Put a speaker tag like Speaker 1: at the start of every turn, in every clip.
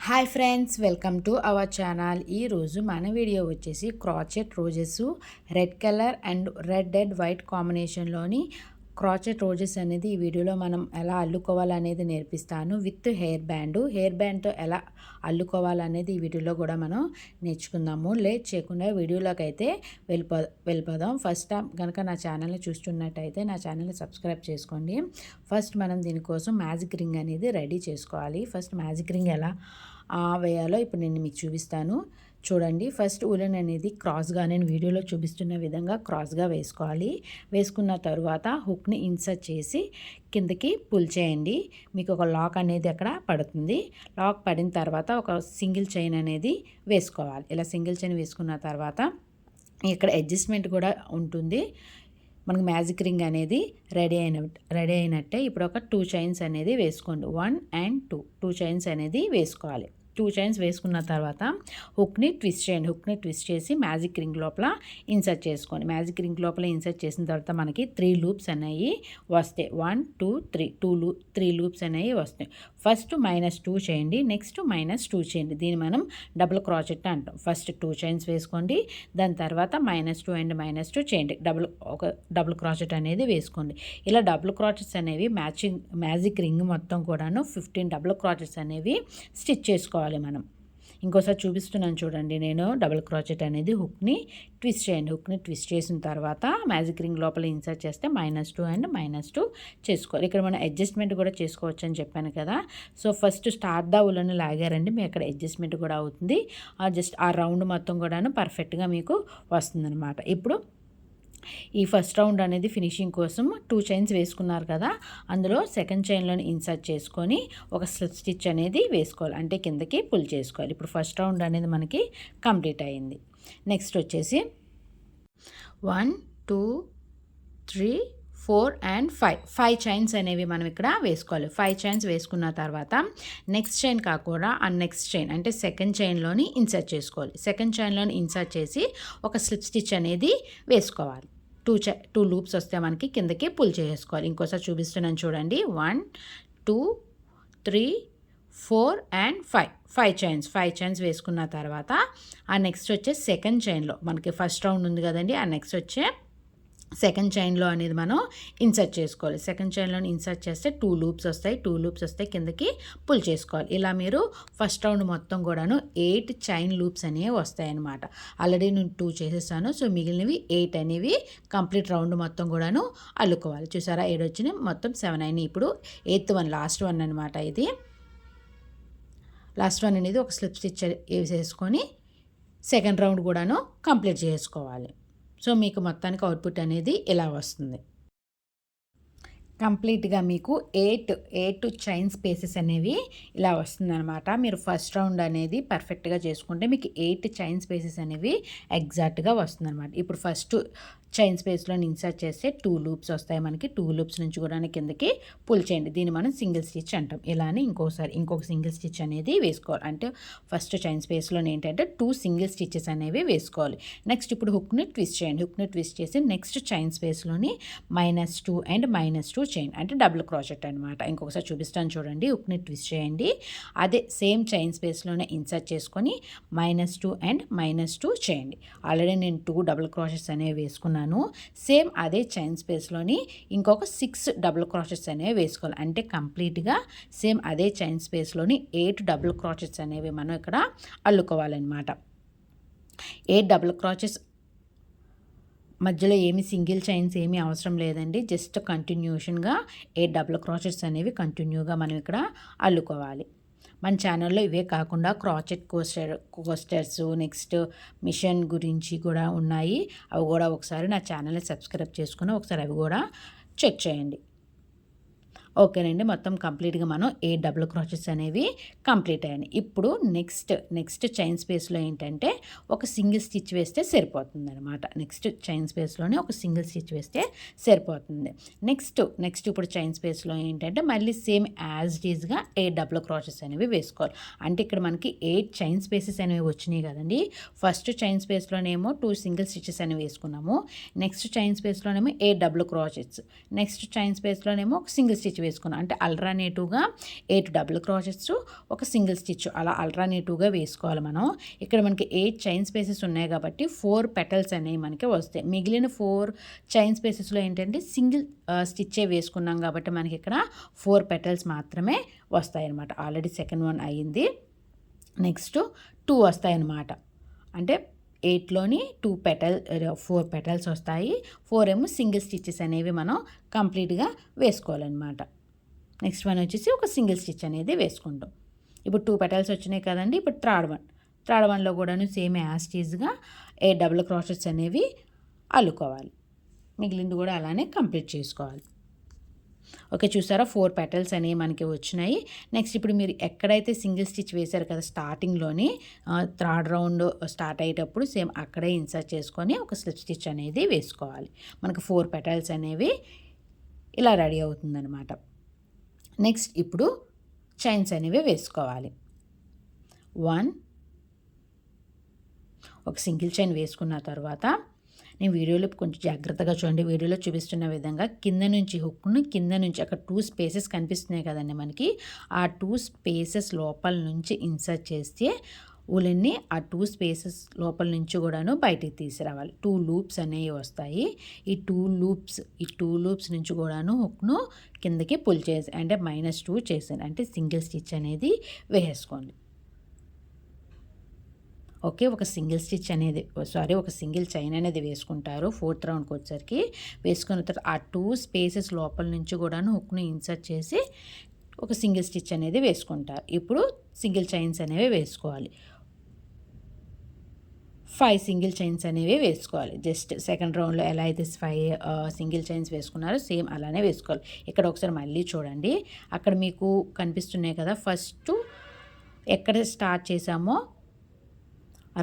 Speaker 1: Hi friends, welcome to our channel. ఈరోజు మన video వచ్చేసి crochet roses red colour and red and white కాంబినేషన్లోని crochet roses అనేది ఈ వీడియోలో మనం ఎలా అల్లుకోవాలనేది నేర్పిస్తాను. విత్ హెయిర్ బ్యాండ్తో ఎలా అల్లుకోవాలనేది ఈ వీడియోలో కూడా మనం నేర్చుకుందాము. లేట్ చేయకుండా వీడియోలోకి అయితే వెళ్ళిపోదాం. ఫస్ట్ టైం కనుక నా ఛానల్ని చూస్తున్నట్టయితే నా ఛానల్ని సబ్స్క్రైబ్ చేసుకోండి. ఫస్ట్ మనం దీనికోసం మ్యాజిక్ రింగ్ అనేది రెడీ చేసుకోవాలి. ఫస్ట్ మ్యాజిక్ రింగ్ ఎలా వేయాలో ఇప్పుడు నేను మీకు చూపిస్తాను. చూడండి, ఫస్ట్ ఉలెన్ అనేది క్రాస్గా నేను వీడియోలో చూపిస్తున్న విధంగా క్రాస్గా వేసుకోవాలి. వేసుకున్న తర్వాత హుక్ని ఇన్సర్ట్ చేసి కిందకి పుల్ చేయండి. మీకు ఒక లాక్ అనేది అక్కడ పడుతుంది. లాక్ పడిన తర్వాత ఒక సింగిల్ చైన్ అనేది వేసుకోవాలి. ఇలా సింగిల్ చైన్ వేసుకున్న తర్వాత ఇక్కడ అడ్జస్ట్మెంట్ కూడా ఉంటుంది. మనకు మ్యాజిక్ రింగ్ అనేది రెడీ అయినట్టే. ఇప్పుడు ఒక 2 చైన్స్ అనేది వేసుకోండి. 1 and 2 చైన్స్ అనేది వేసుకోవాలి. 2 చైన్స్ వేసుకున్న తర్వాత హుక్ని ట్విస్ట్ చేయండి. హుక్ని ట్విస్ట్ చేసి మ్యాజిక్ రింగ్ లోపల ఇన్సర్ట్ చేసుకోండి. మ్యాజిక్ రింగ్ లోపల ఇన్సర్ట్ చేసిన తర్వాత మనకి 3 లూప్స్ అనేవి వస్తాయి. 1 2 3 3 లూప్స్ అనేవి వస్తాయి. ఫస్ట్ -2 చేయండి, నెక్స్ట్ -2 చేయండి. దీన్ని మనం డబుల్ క్రాచెట్ అంటాం. ఫస్ట్ 2 చైన్స్ వేసుకోండి, దాని తర్వాత -2 and -2 చేయండి. డబుల్ క్రాచెట్ అనేది వేసుకోండి. ఇలా డబుల్ క్రాచెట్స్ అనేవి మ్యాజిక్ రింగ్ మొత్తం కూడాను 15 డబుల్ క్రాచెట్స్ అనేవి స్టిచ్ చేసుకోవాలి. మనం ఇంకోసారి చూపిస్తున్నాను చూడండి. నేను డబుల్ క్రాచెట్ అనేది హుక్ని ట్విస్ట్ చేయండి. హుక్ని ట్విస్ట్ చేసిన తర్వాత మ్యాజిక్ రింగ్ లోపల ఇన్సర్ట్ చేస్తే -2 and -2 చేసుకోవాలి. ఇక్కడ మనం అడ్జస్ట్మెంట్ కూడా చేసుకోవచ్చు అని చెప్పాను కదా. సో ఫస్ట్ స్టార్ట్ ద ఉలను లాగారండి, మీకు అక్కడ అడ్జస్ట్మెంట్ కూడా అవుతుంది. జస్ట్ ఆ రౌండ్ మొత్తం కూడాను పర్ఫెక్ట్గా మీకు వస్తుందన్నమాట. ఇప్పుడు ఈ ఫస్ట్ రౌండ్ అనేది ఫినిషింగ్ కోసం 2 చైన్స్ వేసుకున్నారు కదా, అందులో సెకండ్ చైన్లోని ఇన్సర్ట్ చేసుకొని ఒక స్లిప్ స్టిచ్ అనేది వేసుకోవాలి. అంటే కిందకి పుల్ చేసుకోవాలి. ఇప్పుడు ఫస్ట్ రౌండ్ అనేది మనకి కంప్లీట్ అయింది. నెక్స్ట్ వచ్చేసి 1 2 3 4 and 5 చైన్స్ అనేవి మనం ఇక్కడ వేసుకోవాలి. 5 చైన్స్ వేసుకున్న తర్వాత నెక్స్ట్ చైన్ కాకుండా ఆ నెక్స్ట్ చైన్ అంటే సెకండ్ చైన్లోని ఇన్సర్ట్ చేసుకోవాలి. సెకండ్ చైన్లోని ఇన్సర్ట్ చేసి ఒక స్లిప్ స్టిచ్ అనేది వేసుకోవాలి. 2 లూప్స్ వస్తే మనకి కిందకి పుల్ చేసుకోవాలి. ఇంకోసారి చూపిస్తున్నాను చూడండి. 1 2 3 4 and 5 చైన్స్ వేసుకున్న తర్వాత ఆ నెక్స్ట్ వచ్చే సెకండ్ చైన్లో మనకి ఫస్ట్ రౌండ్ ఉంది కదండి, ఆ నెక్స్ట్ వచ్చే సెకండ్ చైన్లో అనేది మనం ఇన్సర్ట్ చేసుకోవాలి. సెకండ్ చైన్లో ఇన్సర్ట్ చేస్తే 2 లూప్స్ వస్తాయి. 2 లూప్స్ వస్తే కిందకి పుల్ చేసుకోవాలి. ఇలా మీరు ఫస్ట్ రౌండ్ మొత్తం కూడాను 8 చైన్ లూప్స్ అనేవి వస్తాయన్నమాట. ఆల్రెడీ నేను 2 చేసేసాను. సో మిగిలినవి 8 అనేవి కంప్లీట్ రౌండ్ మొత్తం కూడాను అల్లుకోవాలి. చూసారా, 7 వచ్చినాయి, మొత్తం 7 అయినాయి. ఇప్పుడు 8th వన్ లాస్ట్ వన్ అనమాట. ఇది లాస్ట్ వన్ అనేది ఒక స్లిప్ స్టిచ్ వేసేసుకొని సెకండ్ రౌండ్ కూడాను కంప్లీట్ చేసుకోవాలి. సో మీకు మొత్తానికి అవుట్పుట్ అనేది ఇలా వస్తుంది. కంప్లీట్గా మీకు 8 చైన్ స్పేసెస్ అనేవి ఇలా వస్తుందన్నమాట. మీరు ఫస్ట్ రౌండ్ అనేది పర్ఫెక్ట్గా చేసుకుంటే మీకు 8 చైన్ స్పేసెస్ అనేవి ఎగ్జాక్ట్గా వస్తుందన్నమాట. ఇప్పుడు ఫస్ట్ చైన్ స్పేస్లో ఇన్సర్ట్ చేస్తే 2 లూప్స్ వస్తాయి మనకి. 2 లూప్స్ నుంచి కూడా కిందకి పుల్ చేయండి. దీన్ని మనం సింగిల్ స్టిచ్ అంటాం. ఇలానే ఇంకొక సింగిల్ స్టిచ్ అనేది వేసుకోవాలి. అంటే ఫస్ట్ చైన్ స్పేస్లో ఏంటంటే 2 సింగిల్ స్టిచెస్ అనేవి వేసుకోవాలి. నెక్స్ట్ ఇప్పుడు హుక్ని ట్విస్ట్ చేయండి. హుక్ని ట్విస్ట్ చేసి నెక్స్ట్ చైన్ స్పేస్లోని -2 and -2 చేయండి. అంటే డబుల్ క్రాచెట్ అనమాట. ఇంకొకసారి చూపిస్తాను చూడండి. హుక్ని ట్విస్ట్ చేయండి. అదే సేమ్ చైన్ స్పేస్లోనే ఇన్సర్ట్ చేసుకొని -2 and -2 చేయండి. ఆల్రెడీ నేను 2 డబుల్ క్రాచెట్స్ అనేవి వేసుకున్నాను. సేమ్ అదే చైన్ స్పేస్లోని ఇంకొక 6 డబుల్ క్రాచెట్స్ అనేవి వేసుకోవాలి. అంటే కంప్లీట్గా సేమ్ అదే చైన్ స్పేస్లోని 8 డబుల్ క్రాచెట్స్ అనేవి మనం ఇక్కడ అల్లుకోవాలన్నమాట. 8 డబుల్ క్రాచెట్స్ మధ్యలో ఏమి సింగిల్ చైన్స్ ఏమీ అవసరం లేదండి. జస్ట్ కంటిన్యూషన్గా 8 డబుల్ క్రాచెట్స్ అనేవి కంటిన్యూగా మనం ఇక్కడ అల్లుకోవాలి. మన ఛానల్లో ఇవే కాకుండా క్రాచెట్ కోస్టర్స్ నెక్స్ట్ మిషన్ గురించి కూడా ఉన్నాయి. అవి కూడా ఒకసారి నా ఛానల్ని సబ్స్క్రైబ్ చేసుకుని ఒకసారి అవి కూడా చెక్ చేయండి. ఓకేనండి, మొత్తం కంప్లీట్గా మనం 8 డబుల్ క్రాచెట్స్ అనేవి కంప్లీట్ అయ్యాయి. ఇప్పుడు నెక్స్ట్ చైన్ స్పేస్లో ఏంటంటే ఒక సింగిల్ స్టిచ్ వేస్తే సరిపోతుంది అనమాట. నెక్స్ట్ చైన్ స్పేస్లోనే ఒక సింగిల్ స్టిచ్ వేస్తే సరిపోతుంది. నెక్స్ట్ ఇప్పుడు చైన్ స్పేస్లో ఏంటంటే మళ్ళీ సేమ్ యాజ్ డీజ్గా 8 డబుల్ క్రాచెట్స్ అనేవి వేసుకోవాలి. అంటే ఇక్కడ మనకి 8 చైన్ స్పేసెస్ అనేవి వచ్చినాయి కదండి. ఫస్ట్ చైన్ స్పేస్లోనేమో 2 సింగిల్ స్టిచెస్ అనేవి వేసుకున్నాము. నెక్స్ట్ చైన్ స్పేస్లోనేమో 8 డబుల్ క్రాచెట్స్. నెక్స్ట్ చైన్ స్పేస్లోనేమో ఒక సింగిల్ స్టిచ్ వేసుకున్నాను. అంటే అల్టర్నేటివ్గా 8 డబుల్ క్రోచెట్స్, ఒక సింగిల్ స్టిచ్ అలా అల్టర్నేటివ్గా వేసుకోవాలి మనం. ఇక్కడ మనకి 8 చైన్ స్పేసెస్ ఉన్నాయి కాబట్టి 4 పెటల్స్ అనేవి మనకి వస్తాయి. మిగిలిన 4 చైన్ స్పేసెస్లో ఏంటంటే సింగిల్ స్టిచ్చే వేసుకున్నాం కాబట్టి మనకి ఇక్కడ 4 పెటల్స్ మాత్రమే వస్తాయన్నమాట. ఆల్రెడీ సెకండ్ వన్ అయ్యింది. నెక్స్ట్ 2 వస్తాయన్నమాట. అంటే 8లోని 4 పెటల్స్ వస్తాయి. 4 ఏమో సింగిల్ స్టిచెస్ అనేవి మనం కంప్లీట్గా వేసుకోవాలన్నమాట. నెక్స్ట్ వన్ వచ్చేసి ఒక సింగిల్ స్టిచ్ అనేది వేసుకుంటాం. ఇప్పుడు 2 పెటల్స్ వచ్చినాయి కదండి. ఇప్పుడు థర్డ్ వన్లో కూడాను సేమ్ యాజ్ టీజ్గా 8 డబుల్ క్రోచెట్స్ అనేవి అల్లుకోవాలి. మిగిలింది కూడా అలానే కంప్లీట్ చేసుకోవాలి. ఓకే, చూసారా 4 పెటల్స్ అనేవి మనకి వచ్చినాయి. నెక్స్ట్ ఇప్పుడు మీరు ఎక్కడైతే సింగిల్ స్టిచ్ వేశారు కదా స్టార్టింగ్లోని, థర్డ్ రౌండ్ స్టార్ట్ అయ్యేటప్పుడు సేమ్ అక్కడే ఇన్సర్ట్ చేసుకొని ఒక స్లిప్ స్టిచ్ అనేది వేసుకోవాలి. మనకు 4 పెటల్స్ అనేవి ఇలా రెడీ అవుతుందన్నమాట. నెక్స్ట్ ఇప్పుడు చైన్స్ అనేవి వేసుకోవాలి. 1 ఒక సింగిల్ చైన్ వేసుకున్న తర్వాత నేను వీడియోలో కొంచెం జాగ్రత్తగా చూడండి. వీడియోలో చూపిస్తున్న విధంగా కింద నుంచి హుక్ను కింద నుంచి అక్కడ 2 స్పేసెస్ కనిపిస్తున్నాయి కదండి మనకి. ఆ 2 స్పేసెస్ లోపల నుంచి ఇన్సర్ట్ చేస్తే ఉలెన్ని ఆ 2 స్పేసెస్ లోపల నుంచి కూడాను బయటికి తీసుకురావాలి. 2 లూప్స్ అనేవి వస్తాయి. ఈ 2 లూప్స్ నుంచి కూడాను హుక్ను కిందకి పుల్ చేసి అంటే -2 చేసాను. అంటే సింగిల్ స్టిచ్ అనేది వేసేసుకోండి. ఓకే, ఒక సింగిల్ చైన్ అనేది వేసుకుంటారు 4th రౌండ్కి వచ్చేసరికి. వేసుకున్న తర్వాత ఆ 2 స్పేసెస్ లోపల నుంచి కూడాను హుక్ను ఇన్సర్ట్ చేసి ఒక సింగిల్ స్టిచ్ అనేది వేసుకుంటారు. ఇప్పుడు సింగిల్ చైన్స్ అనేవి వేసుకోవాలి. 5 సింగిల్ చైన్స్ అనేవి వేసుకోవాలి. జస్ట్ సెకండ్ రౌండ్లో ఎలా అయితే 5 సింగిల్ చైన్స్ వేసుకున్నారో సేమ్ అలానే వేసుకోవాలి. ఇక్కడ ఒకసారి మళ్ళీ చూడండి. అక్కడ మీకు కనిపిస్తున్నాయి కదా, ఫస్ట్ ఎక్కడ స్టార్ట్ చేసామో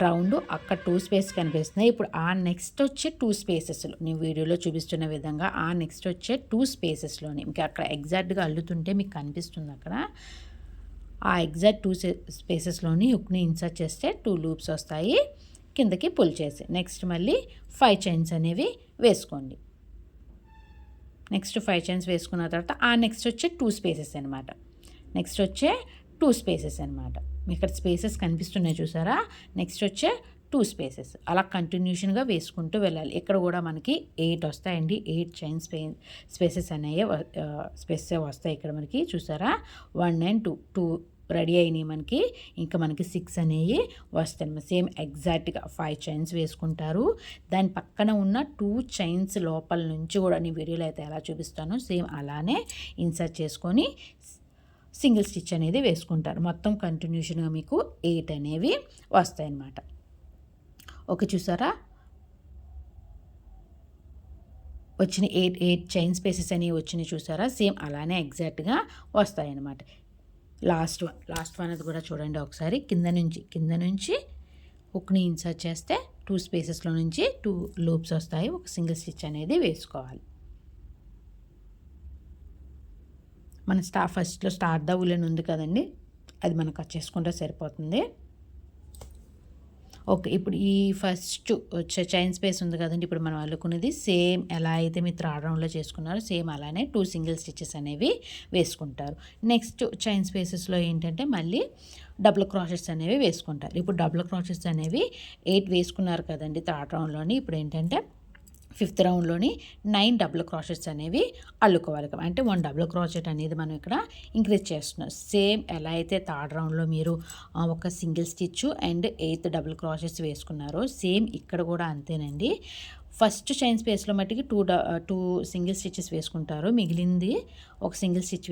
Speaker 1: రౌండ్ అక్కడ 2 స్పేస్ కనిపిస్తున్నాయి. ఇప్పుడు ఆ నెక్స్ట్ వచ్చే 2 స్పేసెస్లో నేను వీడియోలో చూపిస్తున్న విధంగా ఆ నెక్స్ట్ వచ్చే 2 స్పేసెస్లోని మీకు అక్కడ ఎగ్జాక్ట్గా అల్లుతుంటే మీకు కనిపిస్తుంది. అక్కడ ఆ ఎగ్జాక్ట్ 2 స్పేసెస్లోని హుక్ని ఇన్సర్ట్ చేస్తే 2 లూప్స్ వస్తాయి. కిందకి పుల్ చేసి నెక్స్ట్ మళ్ళీ 5 చైన్స్ అనేవి వేసుకోండి. నెక్స్ట్ 5 చైన్స్ వేసుకున్న తర్వాత ఆ నెక్స్ట్ వచ్చే 2 స్పేసెస్ అనమాట. నెక్స్ట్ వచ్చే 2 స్పేసెస్ అనమాట. ఇక్కడ స్పేసెస్ కనిపిస్తున్నాయి చూసారా. నెక్స్ట్ వచ్చే 2 స్పేసెస్ అలా కంటిన్యూషన్గా వేసుకుంటూ వెళ్ళాలి. ఇక్కడ కూడా మనకి 8 వస్తాయండి. 8 చైన్ స్పేసెస్ అనేవి వస్తాయి ఇక్కడ మనకి చూసారా. 1 and 2 రెడీ అయినాయి మనకి. ఇంకా మనకి 6 అనేవి వస్తాయి. సేమ్ ఎగ్జాక్ట్గా 5 చైన్స్ వేసుకుంటారు. దాని పక్కన ఉన్న 2 చైన్స్ లోపల నుంచి కూడా నేను వీడియోలో అయితే ఎలా చూపిస్తానో సేమ్ అలానే ఇన్సర్ట్ చేసుకొని సింగిల్ స్టిచ్ అనేది వేసుకుంటారు. మొత్తం కంటిన్యూషన్గా మీకు 8 అనేవి వస్తాయన్నమాట. ఓకే, చూసారా వచ్చిన 8 చైన్ స్పేసెస్ అనేవి వచ్చినాయి చూసారా. సేమ్ అలానే ఎగ్జాక్ట్గా వస్తాయన్నమాట. లాస్ట్ వన్ అది కూడా చూడండి ఒకసారి. కింద నుంచి హుక్ని ఇన్సర్ట్ చేస్తే 2 స్పేసెస్లో నుంచి 2 లూప్స్ వస్తాయి. ఒక సింగిల్ స్టిచ్ అనేది వేసుకోవాలి. మన ఫస్ట్లో స్టార్ట్ ద ఉలెన్ ఉంది కదండి, అది మనం కట్ చేసుకుంటే సరిపోతుంది. ఓకే, ఇప్పుడు ఈ ఫస్ట్ వచ్చే చైన్ స్పేస్ ఉంది కదండి, ఇప్పుడు మనం అల్లుకునేది సేమ్ ఎలా అయితే మీరు థర్డ్ రౌండ్లో చేసుకున్నారో సేమ్ అలానే 2 సింగిల్ స్టిచెస్ అనేవి వేసుకుంటారు. నెక్స్ట్ చైన్ స్పేసెస్లో ఏంటంటే మళ్ళీ డబుల్ క్రాచెట్స్ అనేవి వేసుకుంటారు. ఇప్పుడు డబుల్ క్రాచెట్స్ అనేవి 8 వేసుకున్నారు కదండి థర్డ్ రౌండ్లోని. ఇప్పుడు ఏంటంటే 5th రౌండ్లోని 9 డబుల్ క్రాచెట్స్ అనేవి అల్లుకోవాలి. అంటే 1 డబుల్ క్రాచెట్ అనేది మనం ఇక్కడ ఇంక్రీజ్ చేస్తున్నాం. సేమ్ ఎలా అయితే థర్డ్ రౌండ్లో మీరు ఒక single stitch and 8 double crochets వేసుకున్నారో సేమ్ ఇక్కడ కూడా అంతేనండి. ఫస్ట్ చైన్ స్పేస్లో మట్టికి 2 సింగిల్ స్టిచెస్ వేసుకుంటారు. మిగిలింది ఒక సింగిల్ స్టిచ్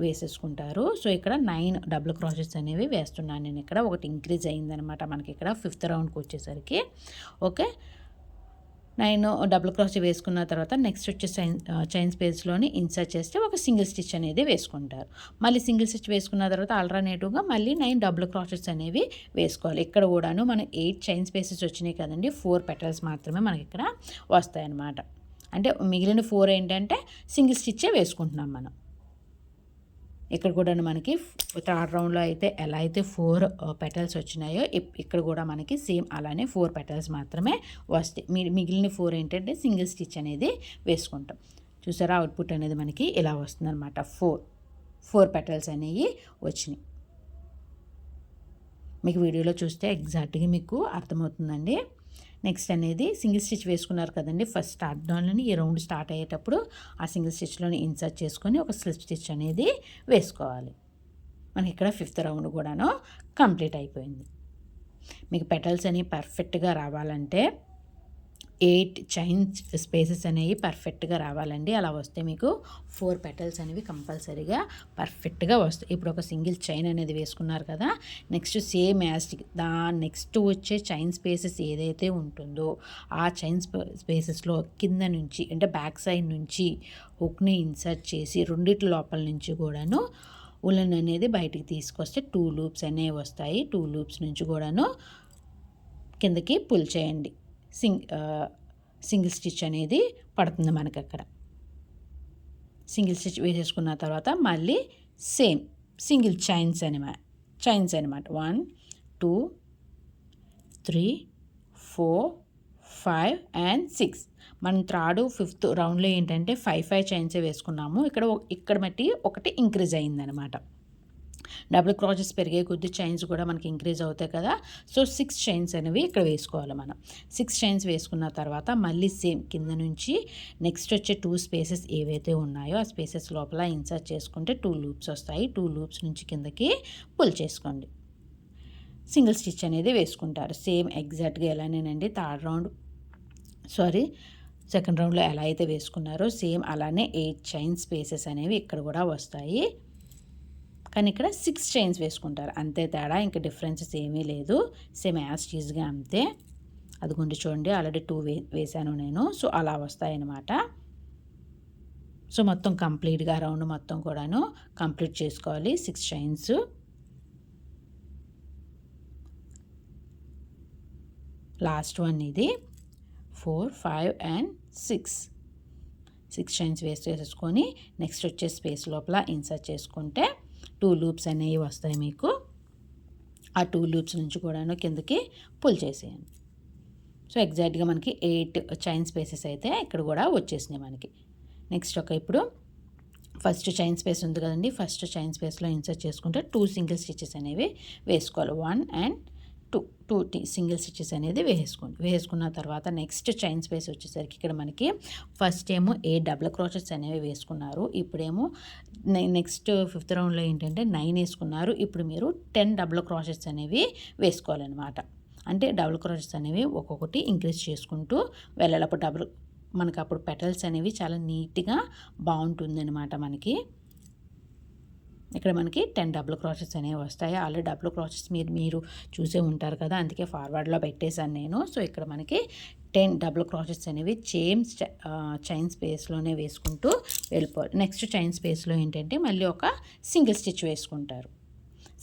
Speaker 1: వేసేసుకుంటారు. సో ఇక్కడ 9 డబుల్ క్రాచెట్స్ అనేవి వేస్తున్నాను నేను. ఇక్కడ ఒకటి ఇంక్రీజ్ అయిందనమాట మనకి ఇక్కడ 5th రౌండ్కి వచ్చేసరికి. ఓకే, 9 డబుల్ క్రాచెట్ వేసుకున్న తర్వాత నెక్స్ట్ వచ్చే చైన్ స్పేస్లోని ఇన్సర్ట్ చేస్తే ఒక సింగిల్ స్టిచ్ అనేది వేసుకుంటారు. మళ్ళీ సింగిల్ స్టిచ్ వేసుకున్న తర్వాత ఆల్టర్నేటివ్గా మళ్ళీ 9 డబుల్ క్రాచెట్స్ అనేవి వేసుకోవాలి. ఇక్కడ కూడాను మనం 8 చైన్ స్పేసెస్ వచ్చినాయి కదండి, 4 పెటల్స్ మాత్రమే మనకి ఇక్కడ వస్తాయన్నమాట. అంటే మిగిలిన 4 ఏంటంటే సింగిల్ స్టిచ్చే వేసుకుంటున్నాం మనం. ఇక్కడ కూడా మనకి థర్డ్ రౌండ్లో అయితే ఎలా అయితే 4 పెటల్స్ వచ్చినాయో ఇక్కడ కూడా మనకి సేమ్ అలానే 4 పెటల్స్ మాత్రమే వస్తాయి. మిగిలిన 4 ఏంటంటే సింగిల్ స్టిచ్ అనేది వేసుకుంటాం. చూసారా అవుట్పుట్ అనేది మనకి ఇలా వస్తుందన్నమాట. ఫోర్ పెటల్స్ అనేవి వచ్చినాయి. మీకు వీడియోలో చూస్తే ఎగ్జాక్ట్గా మీకు అర్థమవుతుందండి. నెక్స్ట్ అనేది సింగిల్ స్టిచ్ వేసుకున్నారు కదండి, ఫస్ట్ స్టార్ట్ దానిలోని ఈ రౌండ్ స్టార్ట్ అయ్యేటప్పుడు ఆ సింగిల్ స్టిచ్లోని ఇన్సర్ట్ చేసుకొని ఒక స్లిప్ స్టిచ్ అనేది వేసుకోవాలి. మనకి ఇక్కడ 5th రౌండ్ కూడాను కంప్లీట్ అయిపోయింది. మీకు పెటల్స్ అనేవి పర్ఫెక్ట్గా రావాలంటే 8 చైన్ స్పేసెస్ అనేవి పర్ఫెక్ట్గా రావాలండి. అలా వస్తే మీకు 4 పెటల్స్ అనేవి కంపల్సరీగా పర్ఫెక్ట్గా వస్తాయి. ఇప్పుడు ఒక సింగిల్ చైన్ అనేది వేసుకున్నారు కదా, నెక్స్ట్ సేమ్ యాజ్ నెక్స్ట్ వచ్చే చైన్ స్పేసెస్ ఏదైతే ఉంటుందో ఆ చైన్ స్పేసెస్లో కింద నుంచి అంటే బ్యాక్ సైడ్ నుంచి హుక్ని ఇన్సర్ట్ చేసి రెండిటి లోపల నుంచి కూడాను ఉలన్ అనేది బయటికి తీసుకొస్తే 2 లూప్స్ అనేవి వస్తాయి. 2 లూప్స్ నుంచి కూడాను కిందకి పుల్ చేయండి. సింగిల్ స్టిచ్ అనేది పడుతుంది మనకి అక్కడ. సింగిల్ స్టిచ్ వేసేసుకున్న తర్వాత మళ్ళీ సేమ్ సింగిల్ చైన్స్ అనమాట 1 2 3 4 5 and 6. మనం 3rd 5th రౌండ్లో ఏంటంటే 5 చైన్సే వేసుకున్నాము. ఇక్కడ మట్టి ఒకటి ఇంక్రీజ్ అయిందనమాట. డబుల్ క్రాచెస్ పెరిగే కొద్ది చైన్స్ కూడా మనకి ఇంక్రీజ్ అవుతాయి కదా, సో 6 చైన్స్ అనేవి ఇక్కడ వేసుకోవాలి మనం. 6 చైన్స్ వేసుకున్న తర్వాత మళ్ళీ సేమ్ కింద నుంచి నెక్స్ట్ వచ్చే 2 స్పేసెస్ ఏవైతే ఉన్నాయో ఆ స్పేసెస్ లోపల ఇన్సర్ట్ చేసుకుంటే 2 లూప్స్ వస్తాయి. 2 లూప్స్ నుంచి కిందకి పుల్ చేసుకోండి. సింగిల్ స్టిచ్ అనేది వేసుకుంటారు. సేమ్ ఎగ్జాక్ట్గా ఎలానేనండి సెకండ్ రౌండ్లో ఎలా అయితే వేసుకున్నారో సేమ్ అలానే 8 చైన్ స్పేసెస్ అనేవి ఇక్కడ కూడా వస్తాయి. కానీ ఇక్కడ 6 చైన్స్ వేసుకుంటారు అంతే తేడా, ఇంకా డిఫరెన్సెస్ ఏమీ లేదు. సేమ్ యాజ్ టీజ్గా అంతే. అదిగోండి చూడండి, ఆల్రెడీ 2 వేసాను నేను, సో అలా వస్తాయన్నమాట. సో మొత్తం కంప్లీట్గా రౌండ్ మొత్తం కూడాను కంప్లీట్ చేసుకోవాలి. 6 చైన్స్. లాస్ట్ వన్ ఇది 4 5 and 6 చైన్స్ వేసేసుకొని నెక్స్ట్ వచ్చే స్పేస్ లోపల ఇన్సర్ట్ చేసుకుంటే 2 లూప్స్ అనేవి వస్తాయి మీకు. ఆ 2 లూప్స్ నుంచి కూడాను కిందకి పుల్ చేసేయండి. సో ఎగ్జాక్ట్గా మనకి 8 చైన్ స్పేసెస్ అయితే ఇక్కడ కూడా వచ్చేసినాయి మనకి. నెక్స్ట్ ఇప్పుడు ఫస్ట్ చైన్ స్పేస్ ఉంది కదండి, ఫస్ట్ చైన్ స్పేస్లో ఇన్సర్ట్ చేసుకుంటే 2 సింగిల్ స్టిచెస్ అనేవి వేసుకోవాలి. 1 and 2 సింగిల్ స్టిచెస్ అనేది వేసుకున్న తర్వాత నెక్స్ట్ చైన్ స్పేస్ వచ్చేసరికి ఇక్కడ మనకి ఫస్ట్ ఏమో 8 డబుల్ క్రోచెట్స్ అనేవి వేసుకున్నారు. ఇప్పుడేమో నెక్స్ట్ 5th రౌండ్లో ఏంటంటే 9 వేసుకున్నారు. ఇప్పుడు మీరు 10 డబుల్ క్రోచెట్స్ అనేవి వేసుకోవాలన్నమాట. అంటే డబుల్ క్రోచెట్స్ అనేవి ఒక్కొక్కటి ఇంక్రీజ్ చేసుకుంటూ వెళ్ళాలి. మనకు అప్పుడు పెటల్స్ అనేవి చాలా నీట్గా బాగుంటుందన్నమాట మనకి. ఇక్కడ మనకి 10 డబుల్ క్రాచెస్ అనేవి వస్తాయి. ఆల్రెడీ డబుల్ క్రాచెస్ మీరు చూసే ఉంటారు కదా, అందుకే ఫార్వర్డ్లో పెట్టేశాను నేను. సో ఇక్కడ మనకి 10 డబుల్ క్రాచెస్ అనేవి చైన్ స్పేస్లోనే వేసుకుంటూ వెళ్ళిపోవాలి. నెక్స్ట్ చైన్ స్పేస్లో ఏంటంటే మళ్ళీ ఒక సింగిల్ స్టిచ్ వేసుకుంటారు.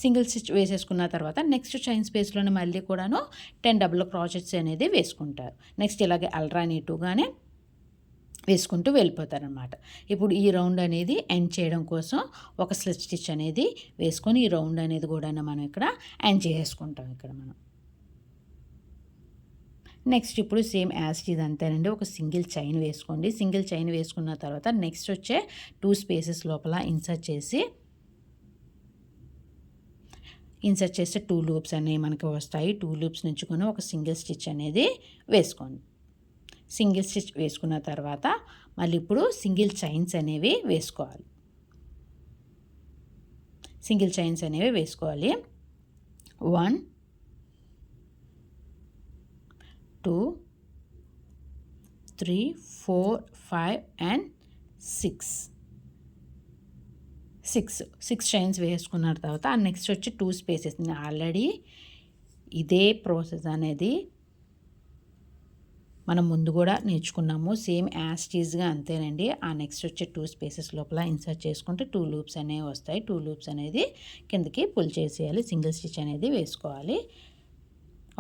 Speaker 1: సింగిల్ స్టిచ్ వేసేసుకున్న తర్వాత నెక్స్ట్ చైన్ స్పేస్లోనే మళ్ళీ కూడాను 10 డబుల్ క్రాచెస్ అనేది వేసుకుంటారు. నెక్స్ట్ ఇలాగే అల్టర్నేటివ్గానే వేసుకుంటూ వెళ్ళిపోతారనమాట. ఇప్పుడు ఈ రౌండ్ అనేది ఎండ్ చేయడం కోసం ఒక స్లిప్ స్టిచ్ అనేది వేసుకొని ఈ రౌండ్ అనేది కూడా మనం ఇక్కడ ఎండ్ చేసుకుంటాం. ఇక్కడ మనం నెక్స్ట్ ఇప్పుడు సేమ్ యాజ్ ఇది అంతేనండి, ఒక సింగిల్ చైన్ వేసుకోండి. సింగిల్ చైన్ వేసుకున్న తర్వాత నెక్స్ట్ వచ్చే 2 స్పేసెస్ లోపల ఇన్సర్ట్ చేస్తే 2 లూప్స్ అనేవి మనకి వస్తాయి. 2 లూప్స్ నుంచి కూడా ఒక సింగిల్ స్టిచ్ అనేది వేసుకోండి. సింగిల్ స్టిచ్ వేసుకున్న తర్వాత మళ్ళీ ఇప్పుడు సింగిల్ చైన్స్ అనేవి వేసుకోవాలి. 1 2 3 4 5 and 6 చైన్స్ వేసుకున్న తర్వాత నెక్స్ట్ వచ్చి 2 స్పేసెస్. ఆల్రెడీ ఇదే ప్రాసెస్ అనేది మనం ముందు కూడా నేర్చుకున్నాము. సేమ్ యాజ్ టీజ్గా అంతేనండి. ఆ నెక్స్ట్ వచ్చే 2 స్పేసెస్ లోపల ఇన్సర్ట్ చేసుకుంటే 2 లూప్స్ అనేవి వస్తాయి. 2 లూప్స్ అనేది కిందకి పుల్ చేసేయాలి. సింగిల్ స్టిచ్ అనేది వేసుకోవాలి.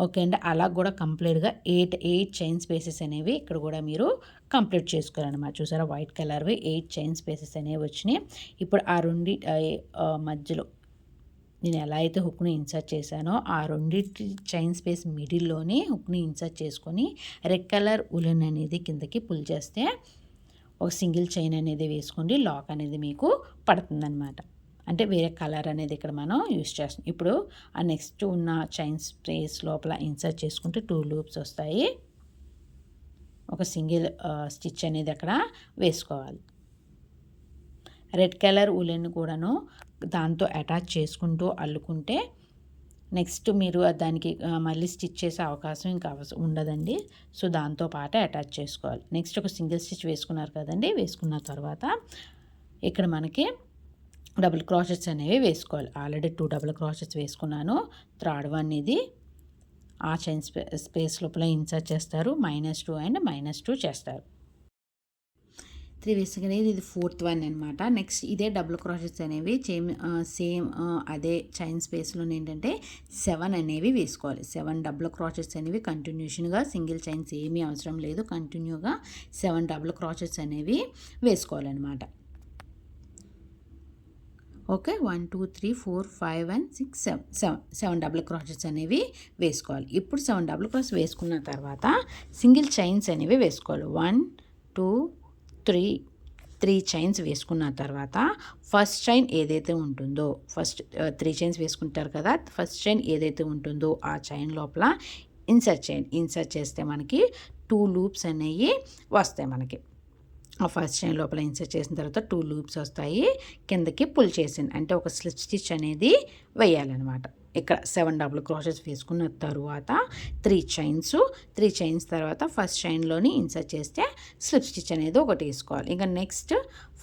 Speaker 1: ఓకే అండి, అలా కూడా కంప్లీట్గా 8 చైన్ స్పేసెస్ అనేవి ఇక్కడ కూడా మీరు కంప్లీట్ చేసుకోవాలన్నమాట. చూసారా వైట్ కలర్వి 8 చైన్ స్పేసెస్ అనేవి వచ్చినాయి. ఇప్పుడు ఆ రెండు మధ్యలో నేను ఎలా అయితే హుక్ని ఇన్సర్ట్ చేశానో ఆ రెండింటి చైన్ స్పేస్ మిడిల్లోనే హుక్ని ఇన్సర్ట్ చేసుకొని రెడ్ కలర్ ఉలెన్ అనేది కిందకి పుల్ చేస్తే ఒక సింగిల్ చైన్ అనేది వేసుకోండి. లాక్ అనేది మీకు పడుతుందన్నమాట. అంటే వేరే కలర్ అనేది ఇక్కడ మనం యూస్ చేస్తాం. ఇప్పుడు ఆ నెక్స్ట్ ఉన్న చైన్ స్పేస్ లోపల ఇన్సర్ట్ చేసుకుంటే 2 లూప్స్ వస్తాయి. ఒక సింగిల్ స్టిచ్ అనేది అక్కడ వేసుకోవాలి. రెడ్ కలర్ ఉలెన్ కూడాను దాంతో అటాచ్ చేసుకుంటూ అల్లుకుంటే నెక్స్ట్ మీరు దానికి మళ్ళీ స్టిచ్ చేసే అవకాశం ఇంకా ఉండదండి. సో దాంతో పాటే అటాచ్ చేసుకోవాలి. నెక్స్ట్ ఒక సింగిల్ స్టిచ్ వేసుకున్నారు కదండి. వేసుకున్న తర్వాత ఇక్కడ మనకి డబుల్ క్రాచెట్స్ అనేవి వేసుకోవాలి. ఆల్రెడీ 2 డబుల్ క్రాచెట్స్ వేసుకున్నాను. థర్డ్ వన్ ఇది ఆ చైన్ స్పేస్ లోపల ఇన్సర్ట్ చేస్తారు. -2 అండ్ -2 చేస్తారు. 3 వేసుకుని ఇది 4th వన్ అనమాట. నెక్స్ట్ ఇదే డబుల్ క్రాచెట్స్ అనేవి సేమ్ అదే చైన్ స్పేస్లో ఏంటంటే 7 అనేవి వేసుకోవాలి. 7 డబుల్ క్రాచెట్స్ అనేవి కంటిన్యూషన్గా, సింగిల్ చైన్స్ ఏమీ అవసరం లేదు, కంటిన్యూగా 7 డబుల్ క్రాచెట్స్ అనేవి వేసుకోవాలన్నమాట. ఓకే, 1 2 3 4 5 and 6 7 డబుల్ క్రాచెట్స్ అనేవి వేసుకోవాలి. ఇప్పుడు 7 డబుల్ క్రాచెస్ వేసుకున్న తర్వాత సింగిల్ చైన్స్ అనేవి వేసుకోవాలి. 1 2 3 చైన్స్ వేసుకున్న తర్వాత ఫస్ట్ చైన్ ఏదైతే ఉంటుందో, ఫస్ట్ 3 చైన్స్ వేసుకుంటారు కదా, ఫస్ట్ చైన్ ఏదైతే ఉంటుందో ఆ చైన్ లోపల ఇన్సర్ట్ చేయండి. ఇన్సర్ట్ చేస్తే మనకి 2 లూప్స్ అనేవి వస్తాయి. మనకి ఆ ఫస్ట్ చైన్ లోపల ఇన్సర్ట్ చేసిన తర్వాత 2 లూప్స్ వస్తాయి. కిందకి పుల్ చేసింది అంటే ఒక స్లిప్ స్టిచ్ అనేది వేయాలన్నమాట. ఇక్కడ 7 డబుల్ క్రాచెట్స్ వేసుకున్న తర్వాత 3 చైన్స్ తర్వాత ఫస్ట్ చైన్లోని ఇన్సర్ట్ చేస్తే స్లిప్ స్టిచ్ అనేది ఒకటి వేసుకోవాలి. ఇంకా నెక్స్ట్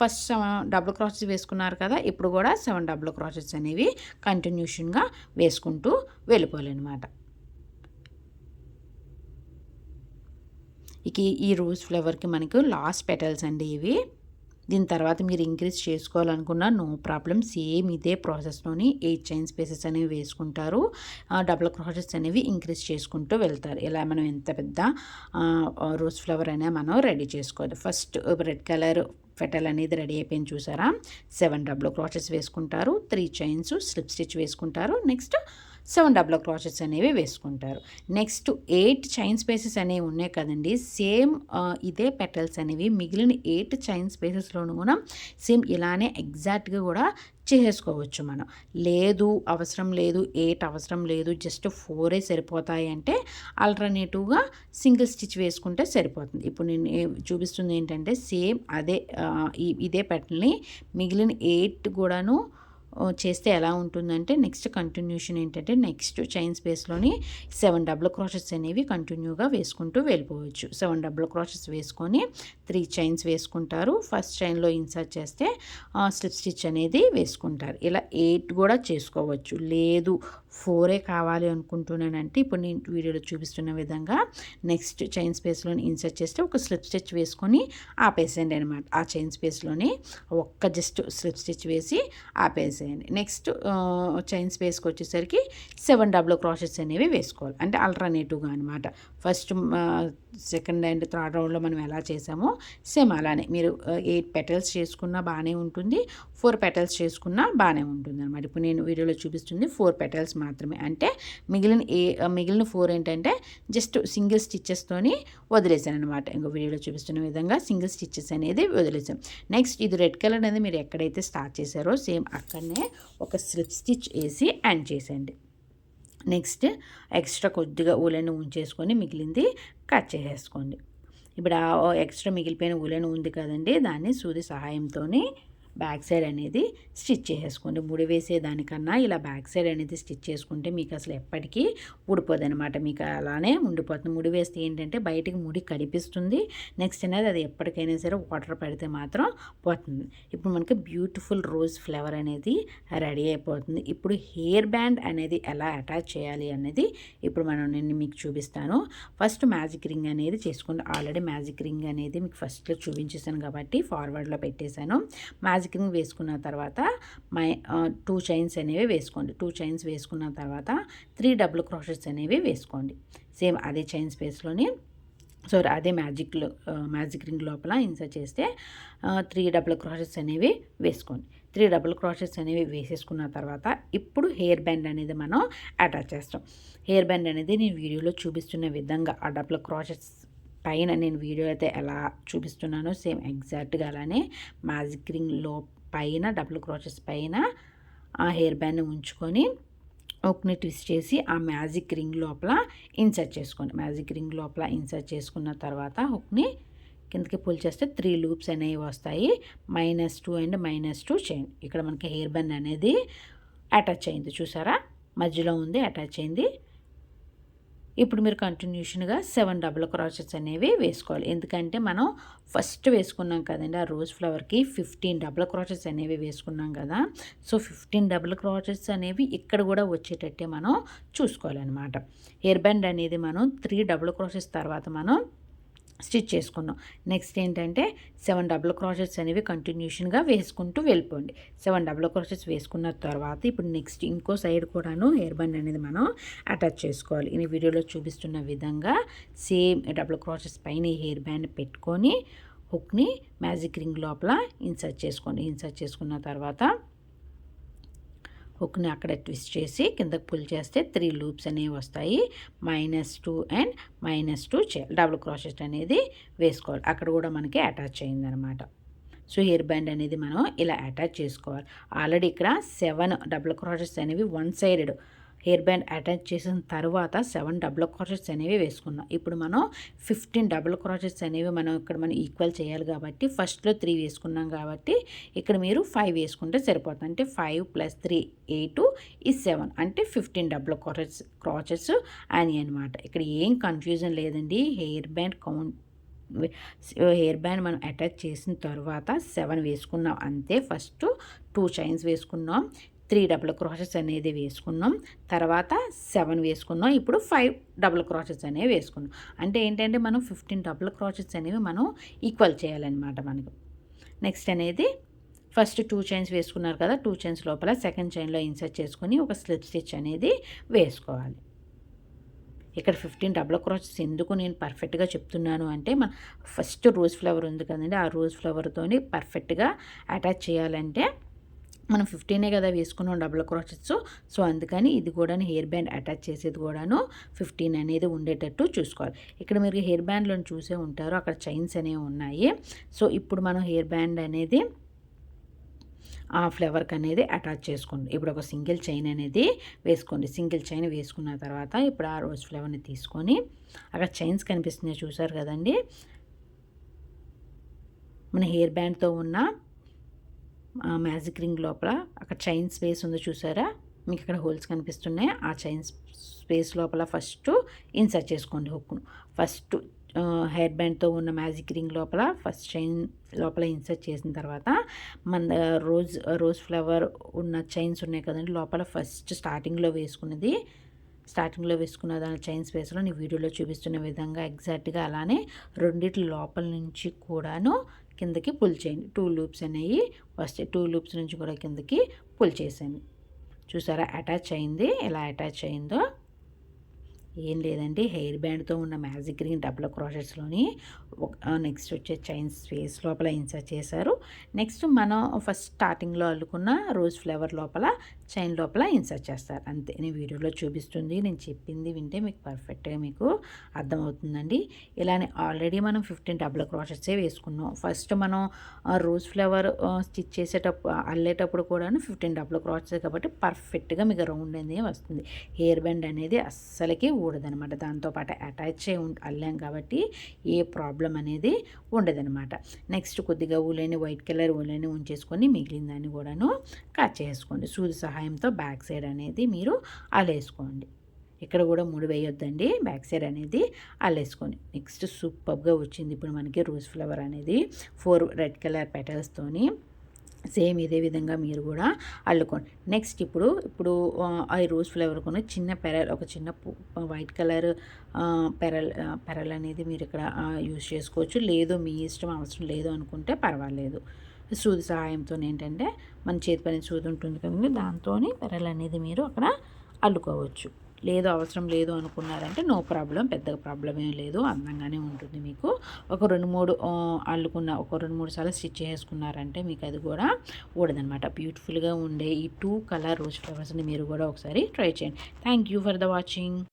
Speaker 1: ఫస్ట్ 7 డబుల్ క్రాచెట్స్ వేసుకున్నారు కదా, ఇప్పుడు కూడా 7 డబుల్ క్రాచెట్స్ అనేవి కంటిన్యూషన్గా వేసుకుంటూ వెళ్ళిపోవాలన్నమాట. ఇక ఈ రోజ్ ఫ్లవర్కి మనకు లాస్ట్ పెటల్స్ అండి ఇవి. దీని తర్వాత మీరు ఇంక్రీజ్ చేసుకోవాలనుకున్న నో ప్రాబ్లం, సేమ్ ఇదే ప్రాసెస్లోని 8 చైన్ స్పేసెస్ అనేవి వేసుకుంటారు. డబుల్ క్రాచెట్స్ అనేవి ఇంక్రీజ్ చేసుకుంటూ వెళ్తారు. ఇలా మనం ఎంత పెద్ద రోజ్ ఫ్లవర్ అయినా మనం రెడీ చేసుకోవాలి. ఫస్ట్ రెడ్ కలర్ పెటల్ అనేది రెడీ అయిపోయింది చూసారా. 7 డబుల్ క్రాచెట్స్ వేసుకుంటారు, 3 చైన్స్, స్లిప్ స్టిచ్ వేసుకుంటారు. నెక్స్ట్ 7 డబుల్ క్రాచెట్స్ అనేవి వేసుకుంటారు. నెక్స్ట్ 8 చైన్ స్పేసెస్ అనేవి ఉన్నాయి కదండి. సేమ్ ఇదే పెటల్స్ అనేవి మిగిలిన 8 చైన్ స్పేసెస్లోనూ కూడా సేమ్ ఇలానే ఎగ్జాక్ట్గా కూడా చేసేసుకోవచ్చు మనం. లేదు అవసరం లేదు, 8 అవసరం లేదు, జస్ట్ 4 సరిపోతాయి అంటే ఆల్టర్నేటివ్గా సింగిల్ స్టిచ్ వేసుకుంటే సరిపోతుంది. ఇప్పుడు నేను చూపిస్తుంది ఏంటంటే సేమ్ అదే ఇదే పెటల్ని మిగిలిన 8 కూడాను చేస్తే ఎలా ఉంటుందంటే నెక్స్ట్ కంటిన్యూషన్ ఏంటంటే నెక్స్ట్ చైన్ స్పేస్లోని 7 డబుల్ క్రాచెట్స్ అనేవి కంటిన్యూగా వేసుకుంటూ వెళ్ళిపోవచ్చు. 7 డబుల్ క్రాచెట్స్ వేసుకొని 3 చైన్స్ వేసుకుంటారు. ఫస్ట్ చైన్లో ఇన్సర్ట్ చేస్తే స్లిప్ స్టిచ్ అనేది వేసుకుంటారు. ఇలా 8 కూడా చేసుకోవచ్చు. లేదు 4 కావాలి అనుకుంటున్నానంటే ఇప్పుడు నేను వీడియోలో చూపిస్తున్న విధంగా నెక్స్ట్ చైన్ స్పేస్లోని ఇన్సర్ట్ చేస్తే ఒక స్లిప్ స్టిచ్ వేసుకొని ఆపేసేయండి అనమాట. ఆ చైన్ స్పేస్లోని ఒక్క జస్ట్ స్లిప్ స్టిచ్ వేసి ఆపేసేయండి. నెక్స్ట్ చైన్ స్పేస్కి వచ్చేసరికి 7 డబుల్ క్రాచెట్స్ అనేవి వేసుకోవాలి. అంటే ఆల్టర్నేటివ్గా అనమాట. ఫస్ట్ సెకండ్ అండ్ థర్డ్ రౌండ్లో మనం ఎలా చేసామో సేమ్ అలానే మీరు 8 పెటల్స్ చేసుకున్నా బాగానే ఉంటుంది, 4 పెటల్స్ చేసుకున్నా బాగానే ఉంటుంది అనమాట. ఇప్పుడు నేను వీడియోలో చూపిస్తుంది 4 పెటల్స్ మాత్రమే. అంటే మిగిలిన 4 ఏంటంటే జస్ట్ సింగిల్ స్టిచ్చెస్తోని వదిలేసాను అనమాట. ఇంకో వీడియోలో చూపిస్తున్న విధంగా సింగిల్ స్టిచ్చెస్ అనేది వదిలేసాం. నెక్స్ట్ ఇది రెడ్ కలర్ అనేది మీరు ఎక్కడైతే స్టార్ట్ చేశారో సేమ్ అక్కడనే ఒక స్లిప్ స్టిచ్ వేసి ఎండ్ చేసేయండి. నెక్స్ట్ ఎక్స్ట్రా కొద్దిగా ఊలెన్ ఉంచేసుకొని మిగిలింది కట్ చేసేసుకోండి. ఇప్పుడు ఆ ఎక్స్ట్రా మిగిలిపోయిన ఊలెన్ ఉంది కదండి, దాన్ని సూది సహాయంతో బ్యాక్ సైడ్ అనేది స్టిచ్ చేసేసుకోండి. ముడి వేసేదానికన్నా ఇలా బ్యాక్ సైడ్ అనేది స్టిచ్ చేసుకుంటే మీకు అసలు ఎప్పటికీ ఊడిపోదు అనమాట. మీకు అలానే ఉండిపోతుంది. ముడి వేస్తే ఏంటంటే బయటికి ముడి కనిపిస్తుంది. నెక్స్ట్ అనేది అది ఎప్పటికైనా సరే వాటర్ పడితే మాత్రం పోతుంది. ఇప్పుడు మనకి బ్యూటిఫుల్ రోజ్ ఫ్లవర్ అనేది రెడీ అయిపోతుంది. ఇప్పుడు హెయిర్ బ్యాండ్ అనేది ఎలా అటాచ్ చేయాలి అనేది ఇప్పుడు నేను మీకు చూపిస్తాను. ఫస్ట్ మ్యాజిక్ రింగ్ అనేది చేసుకోండి. ఆల్రెడీ మ్యాజిక్ రింగ్ అనేది మీకు ఫస్ట్లో చూపించేసాను కాబట్టి ఫార్వర్డ్లో పెట్టేశాను. మ్యాజిక్ రింగ్ వేసుకున్న తర్వాత 2 చైన్స్ అనేవి వేసుకోండి. 2 చైన్స్ వేసుకున్న తర్వాత 3 డబుల్ క్రాచెట్స్ అనేవి వేసుకోండి. సేమ్ అదే చైన్ స్పేస్లోని అదే మ్యాజిక్ రింగ్ లోపల ఇన్సర్ట్ చేస్తే 3 డబుల్ క్రాచెట్స్ అనేవి వేసుకోండి. 3 డబుల్ క్రాచెట్స్ అనేవి వేసేసుకున్న తర్వాత ఇప్పుడు హెయిర్ బ్యాండ్ అనేది మనం అటాచ్ చేస్తాం. హెయిర్ బ్యాండ్ అనేది నేను వీడియోలో చూపిస్తున్న విధంగా ఆ డబుల్ క్రాచెట్స్ పైన నేను వీడియో అయితే ఎలా చూపిస్తున్నానో సేమ్ ఎగ్జాక్ట్గా అలానే మ్యాజిక్ రింగ్లో పైన డబుల్ క్రోచెస్ పైన ఆ హెయిర్ బ్యాండ్ని ఉంచుకొని హుక్ని ట్విస్ట్ చేసి ఆ మ్యాజిక్ రింగ్ లోపల ఇన్సర్ట్ చేసుకోండి. మ్యాజిక్ రింగ్ లోపల ఇన్సర్ట్ చేసుకున్న తర్వాత హుక్ని కిందకి పుల్ చేస్తే 3 లూప్స్ అనేవి వస్తాయి. -2 అండ్ -2 చేయండి. ఇక్కడ మనకి హెయిర్ బ్యాండ్ అనేది అటాచ్ అయింది చూసారా, మధ్యలో ఉంది అటాచ్ అయింది. ఇప్పుడు మీరు కంటిన్యూషన్గా 7 డబుల్ క్రోచెట్స్ అనేవి వేసుకోవాలి. ఎందుకంటే మనం ఫస్ట్ వేసుకున్నాం కదండి ఆ రోజ్ ఫ్లవర్కి 15 డబుల్ క్రోచెట్స్ అనేవి వేసుకున్నాం కదా. సో 15 డబుల్ క్రోచెట్స్ అనేవి ఇక్కడ కూడా వచ్చేటట్టే మనం చూసుకోవాలన్నమాట. హెయిర్ బ్యాండ్ అనేది మనం 3 డబుల్ క్రోచెట్స్ తర్వాత మనం స్టిచ్ చేసుకున్నాం. నెక్స్ట్ ఏంటంటే 7 డబుల్ క్రోచెట్స్ అనేవి కంటిన్యూషన్గా వేసుకుంటూ వెళ్ళిపోండి. 7 డబుల్ క్రోచెట్స్ వేసుకున్న తర్వాత ఇప్పుడు నెక్స్ట్ ఇంకో సైడ్ కూడాను హెయిర్ బ్యాండ్ అనేది మనం అటాచ్ చేసుకోవాలి. ఈ వీడియోలో చూపిస్తున్న విధంగా సేమ్ డబుల్ క్రోచెట్స్ పైన ఈ హెయిర్ బ్యాండ్ పెట్టుకొని హుక్ని మ్యాజిక్ రింగ్ లోపల ఇన్సర్ట్ చేసుకోండి. ఇన్సర్ట్ చేసుకున్న తర్వాత హుక్ని అక్కడ ట్విస్ట్ చేసి కిందకి పుల్ చేస్తే 3 లూప్స్ అనేవి వస్తాయి. -2 అండ్ -2 చేయాలి. డబుల్ క్రోచెట్ అనేది వేసుకోవాలి. అక్కడ కూడా మనకి అటాచ్ అయిందనమాట. సో హెయిర్ బ్యాండ్ అనేది మనం ఇలా అటాచ్ చేసుకోవాలి. ఆల్రెడీ ఇక్కడ 7 డబుల్ క్రోచెట్స్ అనేవి one sided hair band attach చేసిన తర్వాత 7 డబుల్ క్రోచెట్స్ అనేవి వేసుకున్నాం. ఇప్పుడు మనం 15 డబుల్ క్రోచెట్స్ అనేవి మనం ఈక్వల్ చేయాలి కాబట్టి ఫస్ట్లో 3 వేసుకున్నాం కాబట్టి ఇక్కడ మీరు 5 వేసుకుంటే సరిపోతుంది. అంటే 5 + 3 8 is 7 అంటే 15 డబుల్ క్రోచెట్స్ అని అనమాట. ఇక్కడ ఏం కన్ఫ్యూజన్ లేదండి. హెయిర్ బ్యాండ్ మనం అటాచ్ చేసిన తర్వాత 7 వేసుకున్నాం అంతే. ఫస్ట్ 2 చైన్స్ వేసుకున్నాం, 3 డబుల్ క్రోచెట్స్ అనేది వేసుకున్నాం, తర్వాత 7 వేసుకున్నాం, ఇప్పుడు 5 డబుల్ క్రోచెట్స్ అనేవి వేసుకున్నాం. అంటే ఏంటంటే మనం 15 డబుల్ క్రోచెట్స్ అనేవి మనం ఈక్వల్ చేయాలన్నమాట. మనకు నెక్స్ట్ అనేది ఫస్ట్ 2 చైన్స్ వేసుకున్నారు కదా, 2 చైన్స్ లోపల సెకండ్ చైన్లో ఇన్సర్ట్ చేసుకొని ఒక స్లిప్ స్టిచ్ అనేది వేసుకోవాలి. ఇక్కడ 15 డబుల్ క్రోచెట్స్ ఎందుకు నేను పర్ఫెక్ట్గా చెప్తున్నాను అంటే మన ఫస్ట్ రోజ్ ఫ్లవర్ ఉంది కదండి, ఆ రోజ్ ఫ్లవర్తోని పర్ఫెక్ట్గా అటాచ్ చేయాలంటే మనం 15 కదా వేసుకున్నాం డబుల్ క్రోచెట్స్. సో అందుకని ఇది కూడా హెయిర్ బ్యాండ్ అటాచ్ చేసేది కూడాను 15 అనేది ఉండేటట్టు చూసుకోవాలి. ఇక్కడ మీరు హెయిర్ బ్యాండ్లో చూసే ఉంటారు అక్కడ చైన్స్ అనేవి ఉన్నాయి. సో ఇప్పుడు మనం హెయిర్ బ్యాండ్ అనేది ఆ ఫ్లవర్కి అనేది అటాచ్ చేసుకోండి. ఇప్పుడు ఒక సింగిల్ చైన్ అనేది వేసుకోండి. సింగిల్ చైన్ వేసుకున్న తర్వాత ఇప్పుడు ఆ రోజ్ ఫ్లవర్ని తీసుకొని అక్కడ చైన్స్ కనిపిస్తున్నాయి చూసారు కదండి, మన హెయిర్ బ్యాండ్తో ఉన్న మ్యాజిక్ రింగ్ లోపల అక్కడ చైన్ స్పేస్ ఉంది చూసారా, మీకు ఇక్కడ హోల్స్ కనిపిస్తున్నాయి. ఆ చైన్ స్పేస్ లోపల ఫస్ట్ ఇన్సర్ట్ చేసుకోండి హుక్ను. ఫస్ట్ హెయిర్ బ్యాండ్తో ఉన్న మ్యాజిక్ రింగ్ లోపల ఫస్ట్ చైన్ లోపల ఇన్సర్ట్ చేసిన తర్వాత మన రోజ్ ఫ్లవర్ ఉన్న చైన్స్ ఉన్నాయి కదండి లోపల ఫస్ట్ స్టార్టింగ్లో వేసుకున్న దాని చైన్ స్పేస్లో నీ వీడియోలో చూపిస్తున్న విధంగా ఎగ్జాక్ట్గా అలానే రెండిటి లోపల నుంచి కూడాను కిందకి పుల్ చేయండి. 2 లూప్స్ అనేవి వస్తాయి. 2 లూప్స్ నుంచి కూడా కిందకి పుల్ చేసాను చూసారా, అటాచ్ అయింది. ఎలా అటాచ్ అయిందో ఏం లేదండి, హెయిర్ బ్యాండ్తో ఉన్న మ్యాజిక్ రింగ్ డబుల్ క్రోచెట్స్లోని నెక్స్ట్ వచ్చే చైన్ స్పేస్ లోపల ఇన్సర్ట్ చేశారు. నెక్స్ట్ మనం ఫస్ట్ స్టార్టింగ్లో అల్లుకున్న రోజ్ ఫ్లవర్ లోపల చైన్ లోపల ఇన్సర్ట్ చేస్తారు అంతే. నేను వీడియోలో చూపిస్తుంది, నేను చెప్పింది వింటే మీకు పర్ఫెక్ట్గా మీకు అర్థమవుతుందండి. ఇలానే ఆల్రెడీ మనం 15 డబుల్ క్రోచెట్సే వేసుకున్నాం. ఫస్ట్ మనం రోజ్ ఫ్లవర్ స్టిచ్ చేసేటప్పుడు అల్లేటప్పుడు కూడా 15 డబుల్ క్రోచెట్స్ కాబట్టి పర్ఫెక్ట్గా మీకు రౌండ్ అనేది వస్తుంది. హెయిర్ బ్యాండ్ అనేది అస్సలకి ఊడదనమాట. దాంతోపాటు అటాచ్ అల్లాం కాబట్టి ఏ ప్రాబ్లం అనేది ఉండదనమాట. నెక్స్ట్ కొద్దిగా వైట్ కలర్ ఊలని ఉంచేసుకొని మిగిలిన దాన్ని కూడాను కట్ చేసుకోండి. సూది సహాయంతో బ్యాక్ సైడ్ అనేది మీరు అల్లేసుకోండి. ఇక్కడ కూడా 3 వేయొద్దండి, బ్యాక్ సైడ్ అనేది అల్లేసుకోండి. నెక్స్ట్ సూపర్గా వచ్చింది ఇప్పుడు మనకి రోజ్ ఫ్లవర్ అనేది 4 రెడ్ కలర్ పెటల్స్తోని సేమ్ ఇదే విధంగా మీరు కూడా అల్లుకోండి. నెక్స్ట్ ఇప్పుడు ఆ రోజ్ ఫ్లవర్ కొన్ని చిన్న పెరల్, ఒక చిన్న వైట్ కలర్ పెరల్ అనేది మీరు ఇక్కడ యూజ్ చేసుకోవచ్చు. లేదు మీ ఇష్టం, అవసరం లేదు అనుకుంటే పర్వాలేదు. సూది సహాయంతో ఏంటంటే మన చేతి పని సూది ఉంటుంది కదండి, దాంతో పెరల్ అనేది మీరు అక్కడ అల్లుకోవచ్చు. లేదు అవసరం లేదు అనుకున్నారంటే నో ప్రాబ్లం, పెద్దగా ప్రాబ్లం ఏం లేదు, అందంగానే ఉంటుంది. మీకు ఒక 2-3 అల్లుకున్న ఒక 2-3 సార్లు స్టిచ్ చేసుకున్నారంటే మీకు అది కూడా ఊడదనమాట. బ్యూటిఫుల్గా ఉండే ఈ 2 కలర్ రోజ్ ఫ్లవర్స్ని మీరు కూడా ఒకసారి ట్రై చేయండి. Thank you for the watching.